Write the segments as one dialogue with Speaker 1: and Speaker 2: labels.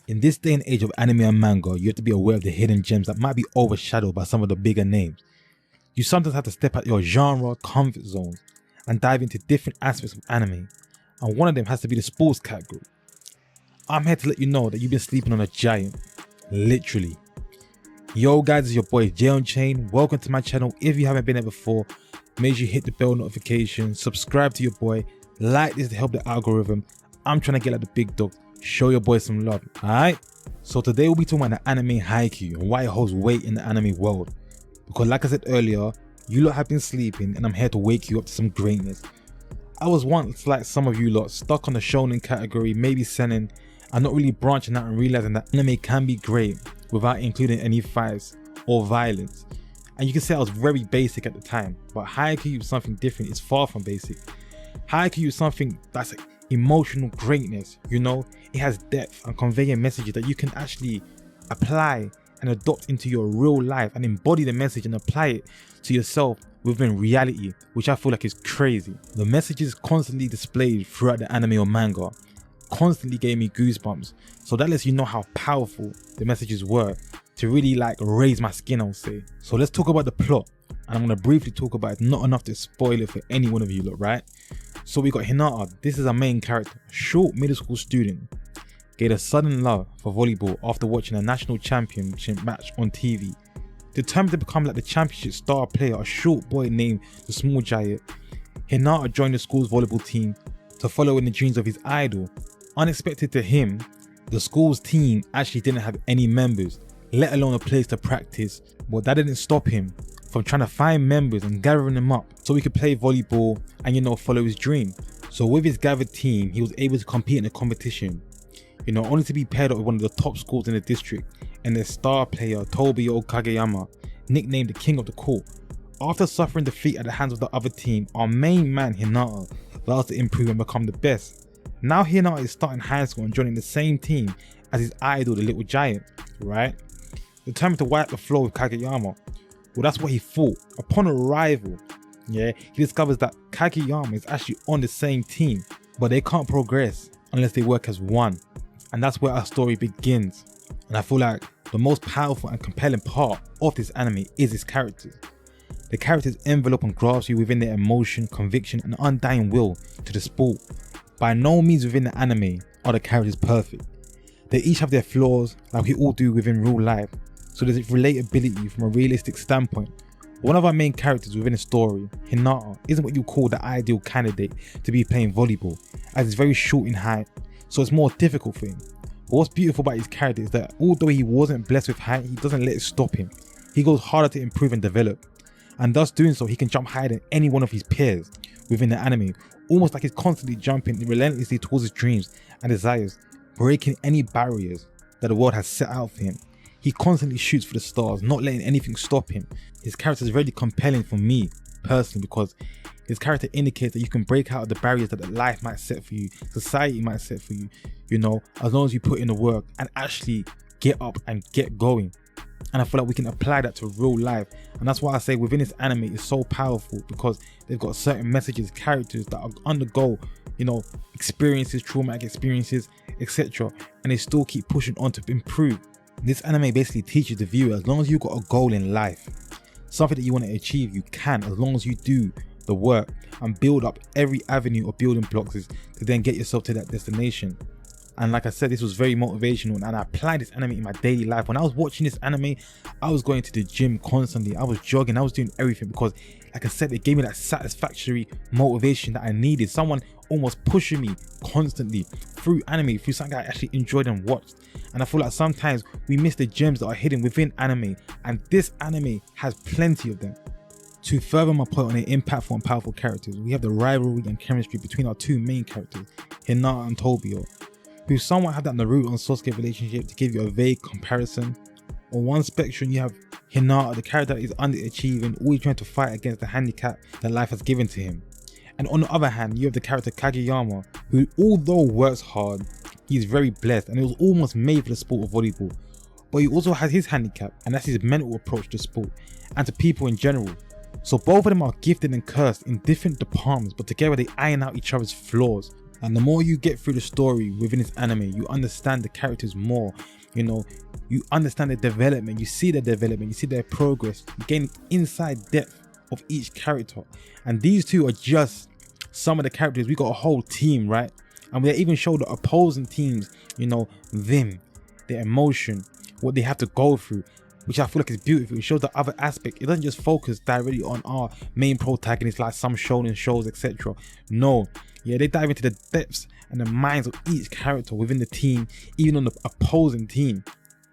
Speaker 1: In this day and age of anime and manga, you have to be aware of the hidden gems that might be overshadowed by some of the bigger names. You sometimes have to step out your genre comfort zones and dive into different aspects of anime, and one of them has to be the sports category. I'm here to let you know that you've been sleeping on a giant, literally. Yo guys, it's your boy Jay on Chain. Welcome to my channel. If you haven't been there before, make sure you hit the bell notification, subscribe to your boy, like this to help the algorithm. I'm trying to get like the big dog. Show your boy some love, alright? So today we'll be talking about the anime Haikyuu and why it holds weight in the anime world. Because like I said earlier, you lot have been sleeping and I'm here to wake you up to some greatness. I was once like some of you lot, stuck on the shonen category, maybe seinen, and not really branching out and realizing that anime can be great without including any fights or violence. And you can say I was very basic at the time, but Haikyuu is something different. It's far from basic. Haikyuu is something that's emotional greatness, you know. It has depth and conveying messages that you can actually apply and adopt into your real life and embody the message and apply it to yourself within reality, which I feel like is crazy. The messages constantly displayed throughout the anime or manga constantly gave me goosebumps, so that lets you know how powerful the messages were to really like raise my skin, I'll say. So let's talk about the plot, and I'm going to briefly talk about it, not enough to spoil it for any one of you lot, right? So we got Hinata. This is our main character, a short middle school student, gained a sudden love for volleyball after watching a national championship match on TV. Determined to become like the championship star player, a short boy named the Small Giant, Hinata joined the school's volleyball team to follow in the dreams of his idol. Unexpected to him, the school's team actually didn't have any members, let alone a place to practice, but that didn't stop him from trying to find members and gathering them up so he could play volleyball and, you know, follow his dream. So with his gathered team, he was able to compete in a competition, you know, only to be paired up with one of the top schools in the district and their star player Tobio Kageyama, nicknamed the King of the Court. After suffering defeat at the hands of the other team, our main man Hinata vows to improve and become the best. Now Hinata is starting high school and joining the same team as his idol, the Little Giant, right? Determined to wipe the floor with Kageyama. Well, that's what he thought. Upon arrival, he discovers that Kageyama is actually on the same team, but they can't progress unless they work as one. And that's where our story begins. And I feel like the most powerful and compelling part of this anime is its characters. The characters envelop and grasp you within their emotion, conviction, and undying will to the sport. By no means within the anime are the characters perfect. They each have their flaws like we all do within real life. So there's relatability from a realistic standpoint. One of our main characters within a story, Hinata, isn't what you call the ideal candidate to be playing volleyball, as he's very short in height, so it's more difficult for him. But what's beautiful about his character is that although he wasn't blessed with height, he doesn't let it stop him. He goes harder to improve and develop, and thus doing so he can jump higher than any one of his peers within the anime, almost like he's constantly jumping relentlessly towards his dreams and desires, breaking any barriers that the world has set out for him. He constantly shoots for the stars, not letting anything stop him. His character is very compelling for me personally because his character indicates that you can break out of the barriers that life might set for you, society might set for you, you know, as long as you put in the work and actually get up and get going. And I feel like we can apply that to real life, and that's why I say within this anime it's so powerful, because they've got certain messages, characters that undergo, you know, experiences, traumatic experiences, etc., and they still keep pushing on to improve. This anime basically teaches the viewer, as long as you've got a goal in life, something that you want to achieve, you can, as long as you do the work and build up every avenue or building blocks to then get yourself to that destination. And like I said, this was very motivational, and I applied this anime in my daily life. When I was watching this anime, I was going to the gym constantly, I was jogging, I was doing everything, because like I said, it gave me that satisfactory motivation that I needed. Someone almost pushing me constantly through anime, through something I actually enjoyed and watched. And I feel like sometimes we miss the gems that are hidden within anime, and this anime has plenty of them. To further my point on the impactful and powerful characters, we have the rivalry and chemistry between our two main characters, Hinata and Tobio, who somewhat have that Naruto and Sasuke relationship. To give you a vague comparison, on one spectrum you have Hinata, the character that is underachieving, always trying to fight against the handicap that life has given to him. And on the other hand, you have the character Kageyama, who although works hard, he is very blessed and he was almost made for the sport of volleyball. But he also has his handicap, and that's his mental approach to sport and to people in general. So both of them are gifted and cursed in different departments, but together they iron out each other's flaws. And the more you get through the story within this anime, you understand the characters more. You know, you understand the development, you see their development, you see their progress, you gain inside depth of each character. And these two are just some of the characters. We got a whole team, right? And we even show the opposing teams, you know, them, their emotion, what they have to go through, which I feel like is beautiful. It shows the other aspect. It doesn't just focus directly on our main protagonist like some shonen shows, etc. No, yeah, they dive into the depths and the minds of each character within the team, even on the opposing team,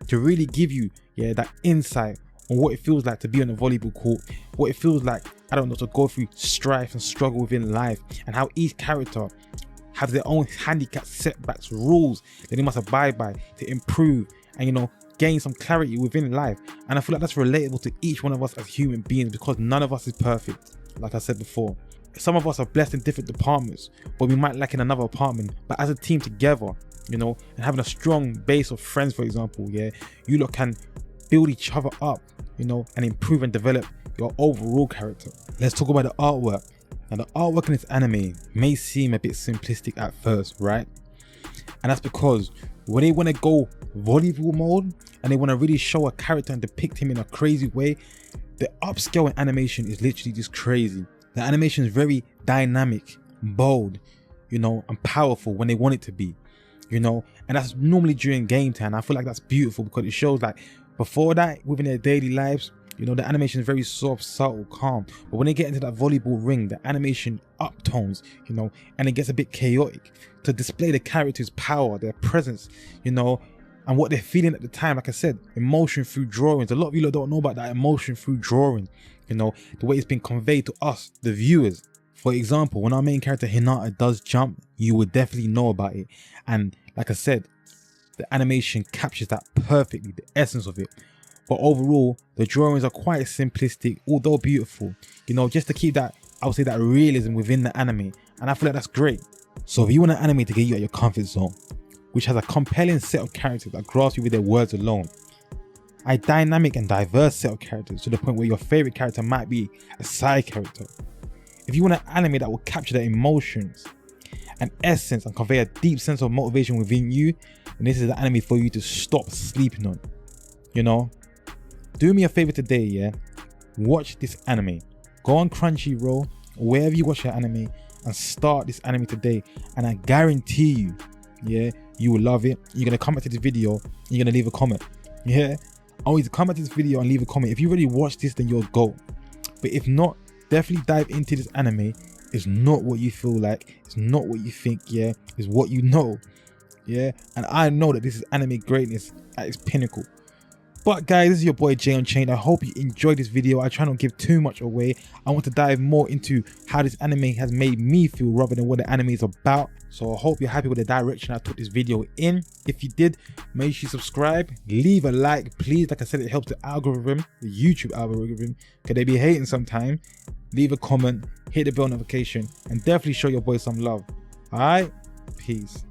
Speaker 1: to really give you, yeah, that insight on what it feels like to be on a volleyball court, what it feels like, I don't know, to go through strife and struggle within life, and how each character have their own handicaps, setbacks, rules that they must abide by to improve and, you know, gain some clarity within life. And I feel like that's relatable to each one of us as human beings, because none of us is perfect. Like I said before, some of us are blessed in different departments, but we might lack in another department. But as a team together, you know, and having a strong base of friends, for example, yeah, you lot can build each other up, you know, and improve and develop your overall character. Let's talk about the artwork. Now, the artwork in this anime may seem a bit simplistic at first, right? And that's because when they want to go volleyball mode and they want to really show a character and depict him in a crazy way, the upscale in animation is literally just crazy. The animation is very dynamic, bold, you know, and powerful when they want it to be, you know, and that's normally during game time. I feel like that's beautiful because it shows like before that, within their daily lives, you know, the animation is very soft, subtle, calm. But when they get into that volleyball ring, the animation uptones, you know, and it gets a bit chaotic to display the character's power, their presence, you know, and what they're feeling at the time. Like I said, emotion through drawings. A lot of you don't know about that emotion through drawing, you know, the way it's been conveyed to us, the viewers. For example, when our main character Hinata does jump, you would definitely know about it. And like I said, the animation captures that perfectly, the essence of it. But overall, the drawings are quite simplistic, although beautiful, you know, just to keep that, I would say, that realism within the anime. And I feel like that's great. So if you want an anime to get you out of your comfort zone, which has a compelling set of characters that grasp you with their words alone, a dynamic and diverse set of characters to the point where your favorite character might be a side character. If you want an anime that will capture the emotions and essence and convey a deep sense of motivation within you, then this is the anime for you to stop sleeping on. You know, do me a favor today, yeah, watch this anime. Go on Crunchyroll or wherever you watch your anime and start this anime today, and I guarantee you, yeah, you will love it. You're gonna come back to this video and you're gonna leave a comment. Yeah, always come back to this video and leave a comment. If you already watched this, then you'll go. But if not, definitely dive into this anime. It's not what you feel like, it's not what you think, yeah, it's what you know. Yeah, and I know that this is anime greatness at its pinnacle. But guys, this is your boy Jay Unchained. I hope you enjoyed this video. I try not to give too much away. I want to dive more into how this anime has made me feel rather than what the anime is about. So I hope you're happy with the direction I took this video in. If you did, make sure you subscribe, leave a like, please. Like I said, it helps the algorithm, the YouTube algorithm, because they be hating sometimes. Leave a comment, hit the bell notification, and definitely show your boy some love. All right, peace.